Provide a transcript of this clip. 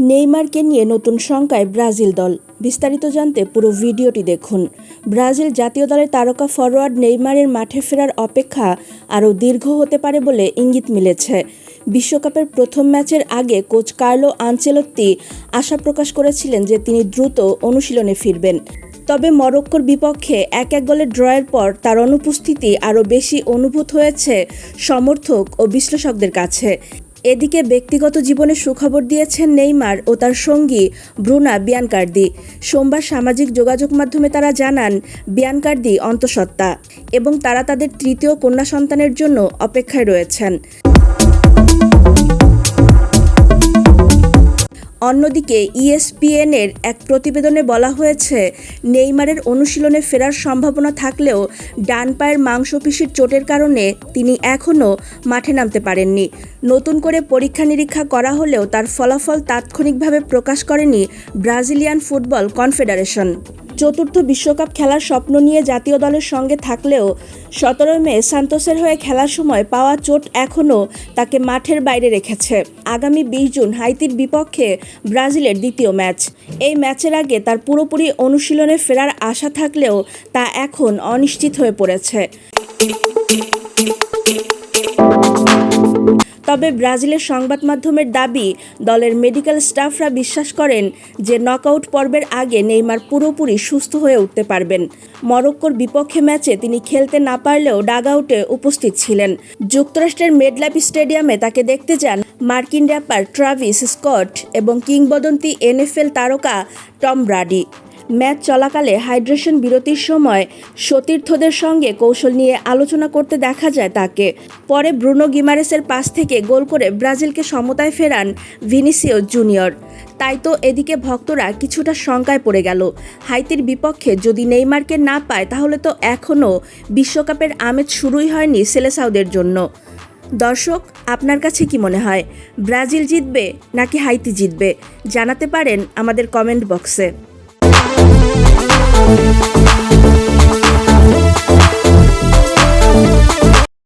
নেইমারকে নিয়ে নতুন শঙ্কায় ব্রাজিল দল। বিস্তারিত জানতে পুরো ভিডিওটি দেখুন। ব্রাজিল জাতীয় দলের তারকা ফরোয়ার্ড নেইমারের মাঠে ফেরার অপেক্ষা আরও দীর্ঘ হতে পারে বলে ইঙ্গিত মিলেছে। বিশ্বকাপের প্রথম ম্যাচের আগে কোচ কার্লো আনচেলত্তি আশা প্রকাশ করেছিলেন যে তিনি দ্রুত অনুশীলনে ফিরবেন। তবে মরক্কোর বিপক্ষে 1-1 গোলের ড্রয়ের পর তার অনুপস্থিতি আরও বেশি অনুভূত হয়েছে সমর্থক ও বিশ্লেষকদের কাছে। এদিকে ব্যক্তিগত জীবনে সুখবর দিয়েছেন নেইমার ও তার সঙ্গী ব্রুনা বিয়ানকার্দি। সোমবার সামাজিক যোগাযোগ মাধ্যমে তারা জানান বিয়ানকার্দি অন্তঃসত্ত্বা এবং তারা তাদের তৃতীয় কন্যা সন্তানের জন্য অপেক্ষায় রয়েছেন। অন্যদিকে ইএসপিএনের এক প্রতিবেদনে বলা হয়েছে নেইমারের অনুশীলনে ফেরার সম্ভাবনা থাকলেও ডান পায়ের মাংসপেশির চোটের কারণে তিনি এখনও মাঠে নামতে পারেননি। নতুন করে পরীক্ষা নিরীক্ষা করা হলেও তার ফলাফল তাৎক্ষণিকভাবে প্রকাশ করেনি ব্রাজিলিয়ান ফুটবল কনফেডারেশন। চতুর্থ বিশ্বকাপ খেলার স্বপ্ন নিয়ে জাতীয় দলের সঙ্গে থাকলেও 17 মে সান্তোসের হয়ে খেলার সময় পাওয়া চোট এখনও তাকে মাঠের বাইরে রেখেছে। আগামী 20 জুন হাইতির বিপক্ষে ব্রাজিলের দ্বিতীয় ম্যাচ। এই ম্যাচের আগে তার পুরোপুরি অনুশীলনে ফেরার আশা থাকলেও তা এখন অনিশ্চিত হয়ে পড়েছে। তবে ব্রাজিলের সংবাদ মাধ্যমের দাবি, দলের মেডিকেল স্টাফরা বিশ্বাস করেন যে নকআউট পর্বের আগে নেইমার পুরোপুরি সুস্থ হয়ে উঠতে পারবেন। মরক্কোর বিপক্ষে ম্যাচে তিনি খেলতে না পারলেও ডাগআউটে উপস্থিত ছিলেন। যুক্তরাষ্ট্রের মেডলাইফ স্টেডিয়ামে তাকে দেখতে যান মার্কিন র্যাপার ট্রাভিস স্কট এবং কিংবদন্তি এনএফএল তারকা টম ব্রাডি। ম্যাচ চলাকালে হাইড্রেশন বিরতির সময় সতীর্থদের সঙ্গে কৌশল নিয়ে আলোচনা করতে দেখা যায় তাকে। পরে ব্রুনো গিমারেসের পাস থেকে গোল করে ব্রাজিলকে সমতায় ফেরান ভিনিসিয়াস জুনিয়র। তাই তো এদিকে ভক্তরা কিছুটা শঙ্কায় পড়ে গেল। হাইতির বিপক্ষে যদি নেইমারকে না পায় তাহলে তো এখনও বিশ্বকাপের আমেজ শুরুই হয়নি সেলেসাওদের জন্য। দর্শক, আপনার কাছে কি মনে হয়, ব্রাজিল জিতবে নাকি হাইতি জিতবে? জানাতে পারেন আমাদের কমেন্ট বক্সে।